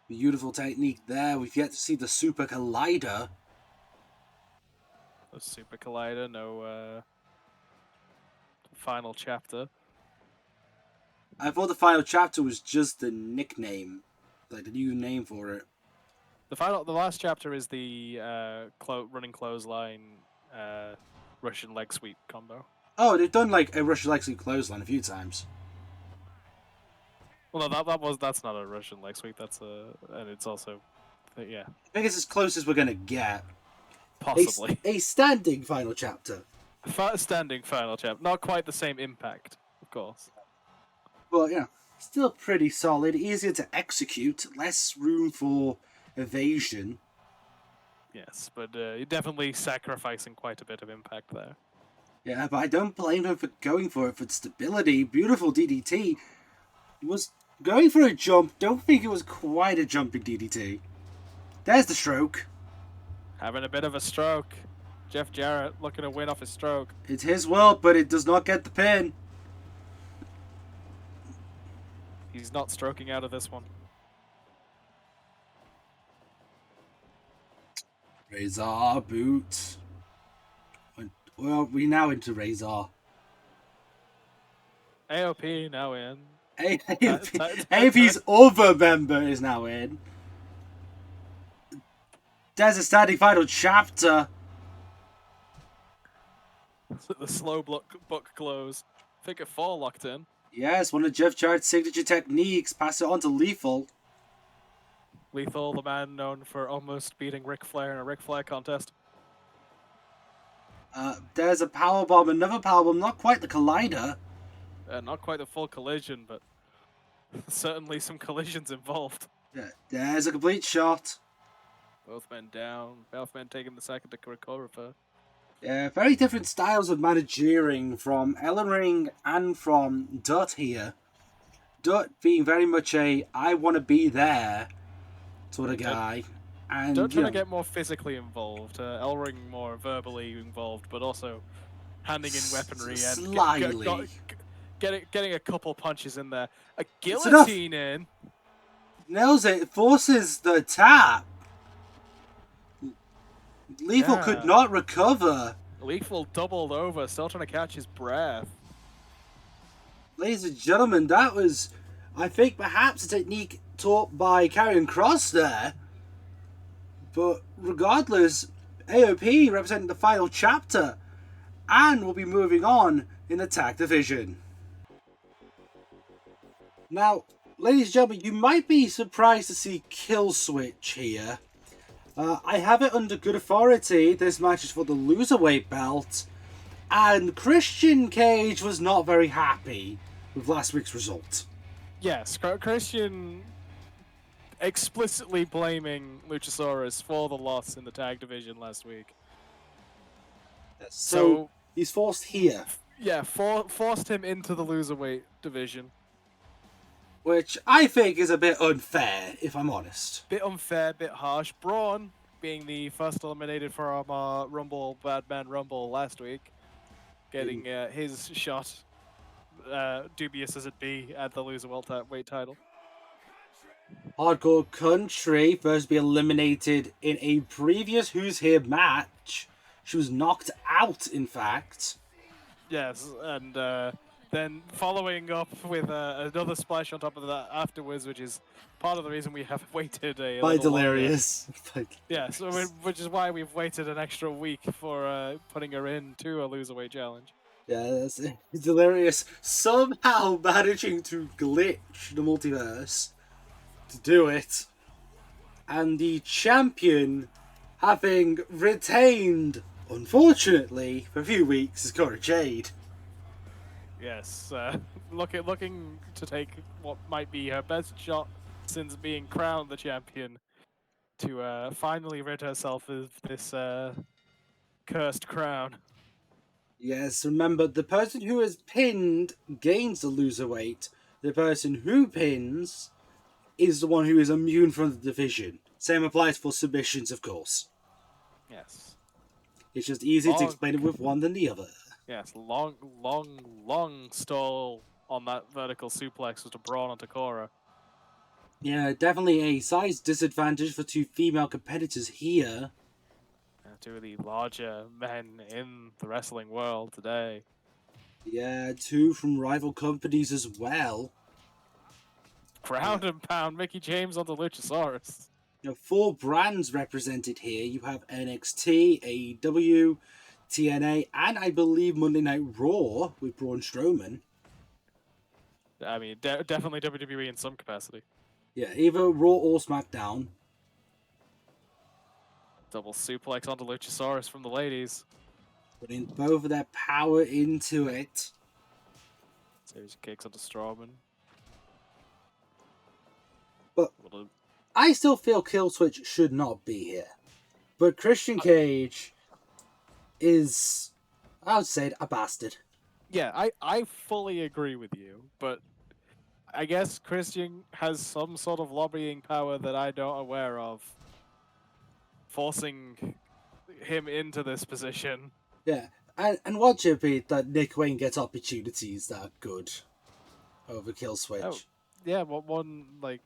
Beautiful technique there. We've yet to see the Super Collider. A Super Collider, no final chapter. I thought the final chapter was just the nickname, like the new name for it. The last chapter is the running clothesline, Russian leg sweep combo. Oh, they've done like a Russian leg sweep clothesline a few times. Well, no, that's not a Russian leg sweep. And it's also, yeah. I think it's as close as we're gonna get. Possibly a standing final chapter. Standing final chapter, not quite the same impact, of course. Well, yeah, still pretty solid. Easier to execute. Less room for evasion. Yes, but you're definitely sacrificing quite a bit of impact there. Yeah, but I don't blame him for going for it for stability. Beautiful DDT. Was going for a jump. Don't think it was quite a jumping DDT. There's the stroke. Having a bit of a stroke. Jeff Jarrett looking to win off his stroke. It's his world, but it does not get the pin. He's not stroking out of this one. Razor boot. Well, we now into Razor. AOP now in. AOP's other member is now in. There's a standing final chapter. The slow book close. Figure 4 locked in. Yes, one of Jeff Jarrett's signature techniques. Pass it on to Lethal. Lethal, the man known for almost beating Ric Flair in a Ric Flair contest. There's a powerbomb, another powerbomb, not quite the collider. Not quite the full collision, but certainly some collisions involved. Yeah, there's a complete shot. Both men down. Both men taking the second to recover for. Yeah, very different styles of managering from Ellering and from Dutt here. Dutt being very much a I want to be there sort of guy. And Don't try to get more physically involved. Ellering more verbally involved, but also handing in weaponry slyly. Getting a couple punches in there. A guillotine in. Nails it. Forces the tap. Lethal could not recover. Lethal doubled over, still trying to catch his breath. Ladies and gentlemen, that was, I think, perhaps a technique taught by Karrion Kross there. But regardless, AOP representing the final chapter, and we'll be moving on in the tag division. Now, ladies and gentlemen, you might be surprised to see Killswitch here. I have it under good authority. This match is for the loserweight belt, and Christian Cage was not very happy with last week's result. Yes, Christian explicitly blaming Luchasaurus for the loss in the tag division last week. So he's forced here. Yeah, forced him into the loserweight division. Which I think is a bit unfair, if I'm honest. Bit unfair, bit harsh. Braun, being the first eliminated from our Bad Man Rumble last week, getting his shot dubious as it be at the loser welterweight title. Hardcore Country first be eliminated in a previous Who's Here match. She was knocked out, in fact. Yes, and then following up with another splash on top of that afterwards, which is part of the reason we have waited a By little longer. Delirious. Yeah, so which is why we've waited an extra week for putting her into a loserweight challenge. Yeah, that's it. Delirious somehow managing to glitch the multiverse to do it. And the champion having retained, unfortunately, for a few weeks, is Cora Jade. Yes, looking to take what might be her best shot since being crowned the champion to finally rid herself of this cursed crown. Yes, remember, the person who is pinned gains the loser weight. The person who pins is the one who is immune from the division. Same applies for submissions, of course. Yes. It's just easier to explain it with one than the other. Yes, long stall on that vertical suplex was to Braun onto Cora. Yeah, definitely a size disadvantage for two female competitors here. Two of the larger men in the wrestling world today. Yeah, two from rival companies as well. Ground and pound, Mickey James onto Luchasaurus. Now, 4 brands represented here. You have NXT, AEW, TNA, and I believe Monday Night Raw with Braun Strowman. I mean, definitely WWE in some capacity. Yeah, either Raw or SmackDown. Double suplex onto Luchasaurus from the ladies. Putting both of their power into it. Series of kicks onto Strowman. But I still feel Killswitch should not be here. But Christian Cage is, I would say, a bastard. Yeah, I fully agree with you, but I guess Christian has some sort of lobbying power that I don't aware of, forcing him into this position. Yeah, and watch it be that Nick Wayne gets opportunities that are good over Killswitch. Oh, yeah, one like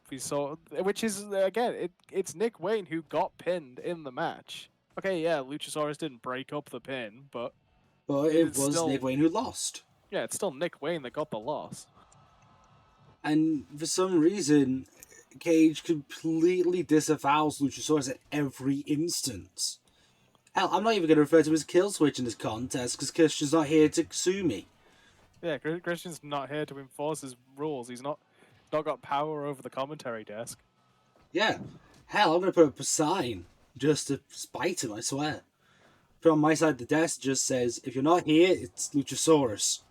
we saw, which is again, it's Nick Wayne who got pinned in the match. Okay, yeah, Luchasaurus didn't break up the pin, but it was still Nick Wayne who lost. Yeah, it's still Nick Wayne that got the loss. And for some reason, Cage completely disavows Luchasaurus at every instance. Hell, I'm not even going to refer to him as Killswitch in this contest because Christian's not here to sue me. Yeah, Christian's not here to enforce his rules. He's not got power over the commentary desk. Yeah. Hell, I'm going to put up a sign just to spite him, I swear. Put on my side of the desk just says, if you're not here, it's Luchasaurus.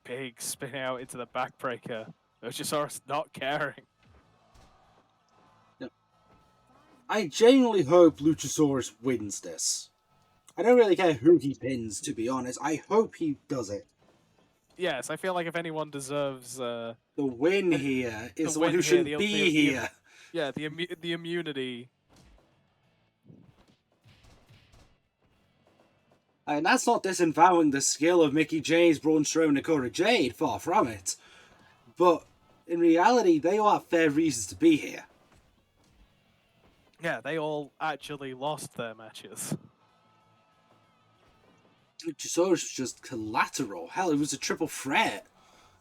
Big spin out into the backbreaker. Luchasaurus not caring. No. I genuinely hope Luchasaurus wins this. I don't really care who he pins, to be honest. I hope he does it. Yes, I feel like if anyone deserves the win here is the one who shouldn't be here. Yeah, the immunity. And that's not disavowing the skill of Mickey James, Braun Strowman, and Cora Jade. Far from it. But in reality, they all have fair reasons to be here. Yeah, they all actually lost their matches. Luchasaurus was just collateral. Hell, it was a triple threat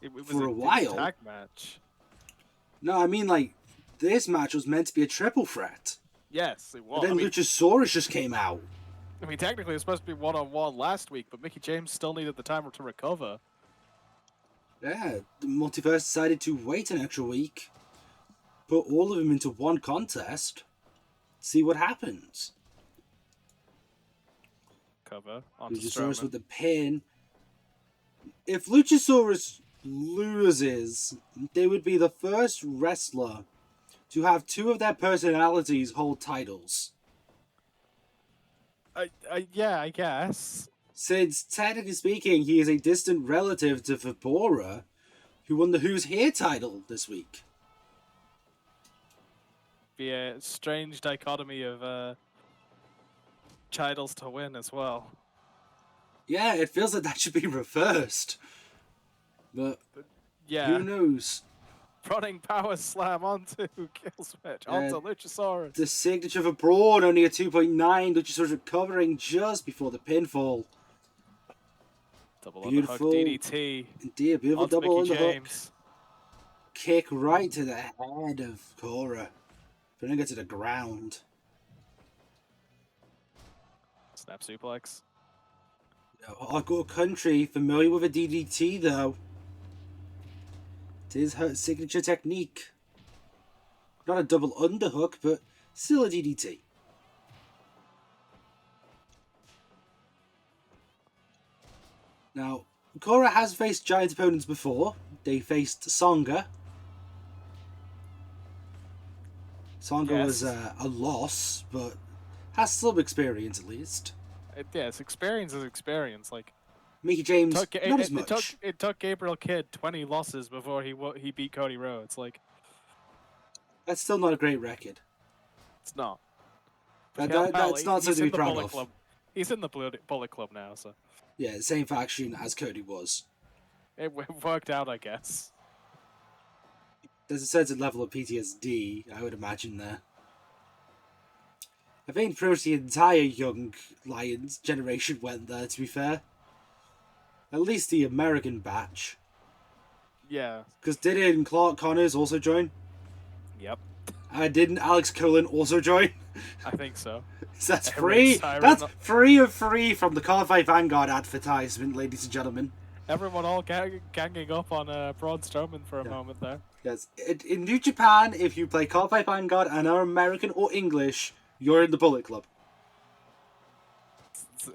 It was for a while. Tag match. No, I mean, like, this match was meant to be a triple threat. Yes, it was. But then Luchasaurus just came out. I mean, technically, it was supposed to be one-on-one last week, but Mickey James still needed the time to recover. Yeah, the Multiverse decided to wait an extra week, put all of them into one contest, see what happens. Cover Luchasaurus with the pin. If Luchasaurus loses, they would be the first wrestler to have 2 of their personalities hold titles. Yeah, I guess. Since, technically speaking, he is a distant relative to Vibora, who won the Who's Here title this week. Be a strange dichotomy of titles to win as well. Yeah, it feels like that should be reversed. But Yeah. who knows? Running power slam onto Kill Switch, onto Luchasaurus. The signature for Braun, only a 2.9. Luchasaurus recovering just before the pinfall. Double Beautiful underhook DDT. Indeed, beautiful Onto double Mickey underhook. James. Kick right to the head of Cora. Putting her to the ground. Snap suplex. Hardcore Country, familiar with a DDT though. It is her signature technique. Not a double underhook, but still a DDT. Now, Cora has faced giant opponents before. They faced Songa. Songa was a loss, but has some experience at least. Yes, experience is experience. Like Mickey James, not as much. It took Gabriel Kidd 20 losses before he beat Cody Rhodes. Like That's still not a great record. it's not. That's not something to be proud of. Club. He's in the Bullet Club now, so yeah, same faction as Cody was. It worked out, I guess. There's a certain level of PTSD, I would imagine there. I think pretty much the entire Young Lions generation went there, to be fair. At least the American batch. Yeah. Because didn't Clark Connors also join? Yep. Didn't Alex Cullen also join? I think so. So that's free. That's 3 of 3 from the Carl Vanguard advertisement, ladies and gentlemen. Everyone all ganging up on Braun Strowman for a moment there. Yes. In New Japan, if you play Carl Vanguard and are American or English, you're in the Bullet Club.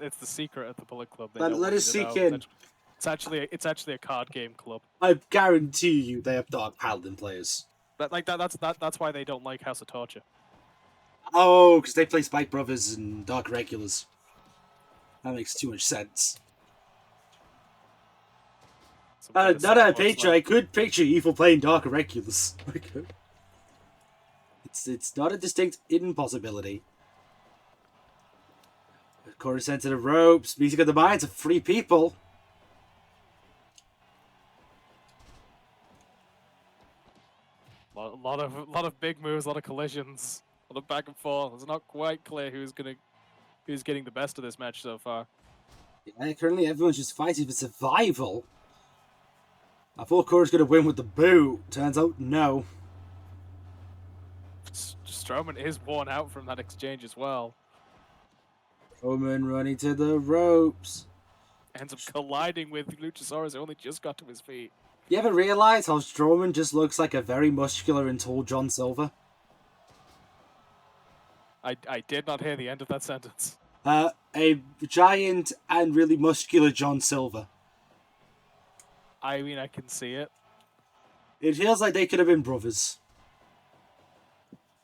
It's the secret of the Bullet Club. Let us seek in. It's actually a card game club. I guarantee you they have Dark Paladin players. That's why they don't like House of Torture. Oh, because they play Spike Brothers and Dark Regulars. That makes too much sense. Now that I picture, I could picture Evil playing Dark Regulars. It's not a distinct impossibility. Corey sent to the ropes. Music of the minds of 3 people. A lot of big moves, a lot of collisions, a lot of back and forth. It's not quite clear who's getting the best of this match so far. Yeah, currently everyone's just fighting for survival. I thought Corey's going to win with the boot. Turns out, no. Strowman is worn out from that exchange as well. Strowman running to the ropes. Ends up colliding with Luchasaurus, who only just got to his feet. You ever realise how Strowman just looks like a very muscular and tall John Silver? I did not hear the end of that sentence. A giant and really muscular John Silver. I mean, I can see it. It feels like they could have been brothers.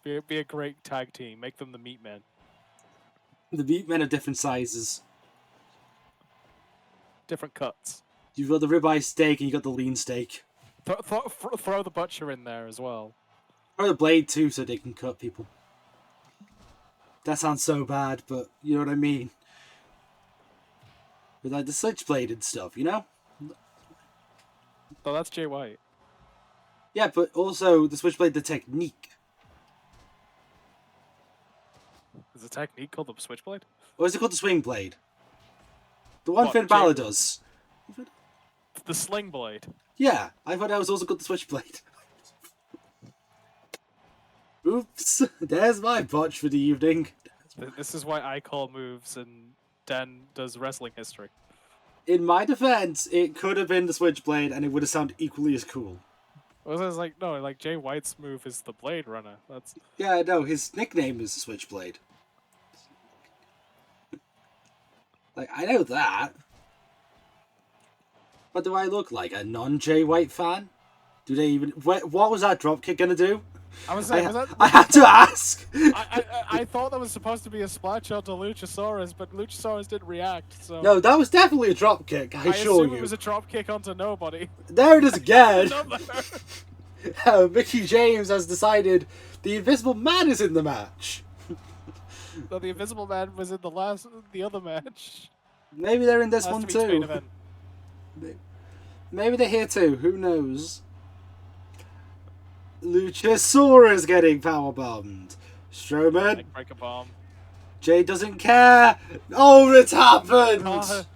Be a great tag team. Make them the Meat Men. The Meat Men are different sizes. Different cuts. You've got the ribeye steak and you got the lean steak. Throw the butcher in there as well. Throw the blade too so they can cut people. That sounds so bad, but you know what I mean. With like the switchblade and stuff, you know? Oh, that's Jay White. Yeah, but also the switchblade, the technique. Is the technique called the switchblade? Or is it called the swing blade? The one Finn Balor does. The sling blade. Yeah, I thought that was also called the switchblade. Oops, there's my botch for the evening. This is why I call moves and Dan does wrestling history. In my defense, it could have been the switchblade and it would have sounded equally as cool. I was like, no, like Jay White's move is the Blade Runner. That's Yeah, no, his nickname is Switchblade. Like, I know that. What do I look like? A non-Jay White fan? Do they even... What was that dropkick gonna do? I was saying, I had to ask! I thought that was supposed to be a splash shot to Luchasaurus, but Luchasaurus didn't react, so... No, that was definitely a dropkick, I assure you. It was a dropkick onto nobody. There it is again! Mickey James has decided the Invisible Man is in the match. No, the Invisible Man was in the other match. Maybe they're in this Has one to be its main too. event. Maybe they're here too. Who knows? Luchasaurus getting powerbombed. Strowman. Break a bomb. Jay doesn't care. Oh, it happened.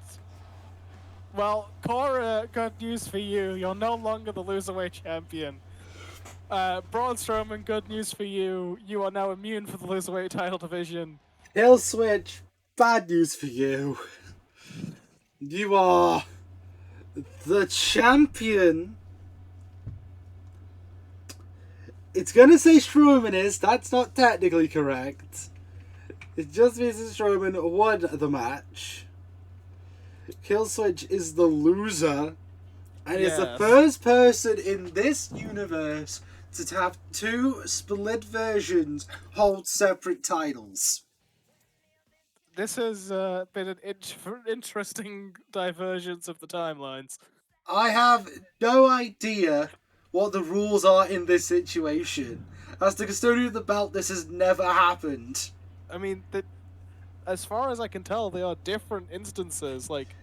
Well, Cora, good news for you. You're no longer the Loserweight champion. Braun Strowman, good news for you. You are now immune for the Loserweight title division. Hill Switch, bad news for you. You are the champion. It's gonna say Strowman is. That's not technically correct. It just means that Strowman won the match. Killswitch is the loser, and is the first person in this universe to have two split versions hold separate titles. This has been an interesting divergence of the timelines. I have no idea what the rules are in this situation. As the custodian of the belt, this has never happened. I mean, as far as I can tell, they are different instances. Like,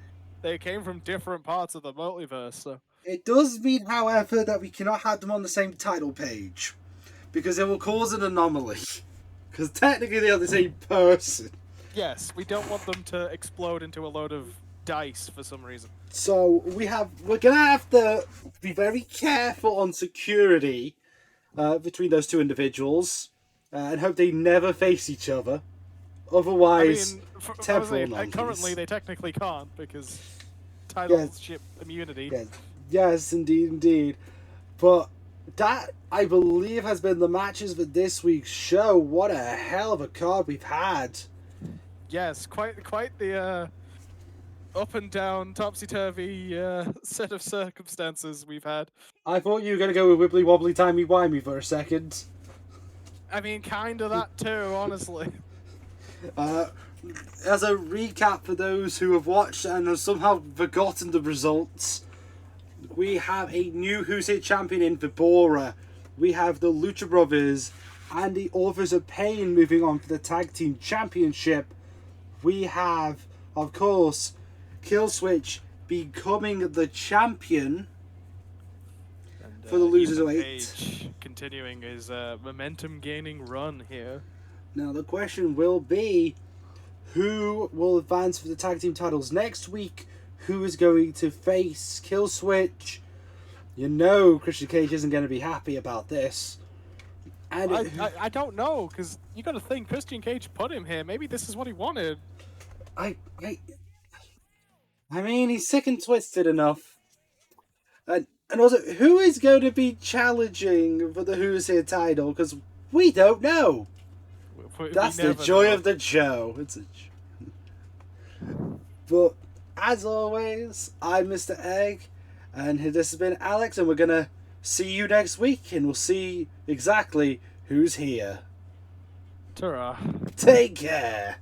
they came from different parts of the multiverse. So it does mean, however, that we cannot have them on the same title page, because it will cause an anomaly. Because technically they are the same person. Yes, we don't want them to explode into a load of dice for some reason. So we're gonna have to be very careful on security between those two individuals, and hope they never face each other. Otherwise, currently they technically can't because titleship immunity. Yes, indeed. But that, I believe, has been the matches for this week's show. What a hell of a card we've had. Yes, quite the up and down, topsy-turvy set of circumstances we've had. I thought you were going to go with wibbly wobbly timey wimey for a second. I mean, kind of that too, honestly. As a recap for those who have watched and have somehow forgotten the results, we have a new Who's Here champion in Vibora. We have the Lucha Brothers and the Authors of Pain moving on for the Tag Team Championship. We have, of course, Killswitch becoming the champion for the Losers of 8. Continuing his momentum-gaining run here. Now the question will be, who will advance for the tag team titles next week? Who is going to face Killswitch? You know Christian Cage isn't going to be happy about this. And I don't know, because you got to think Christian Cage put him here. Maybe this is what he wanted. I mean, he's sick and twisted enough. And also, who is going to be challenging for the Who's Here title? Because we don't know. That's the joy of the show. But as always, I'm Mr. Egg, and this has been Alex, and we're gonna see you next week, and we'll see exactly who's here. Ta-ra. Take care.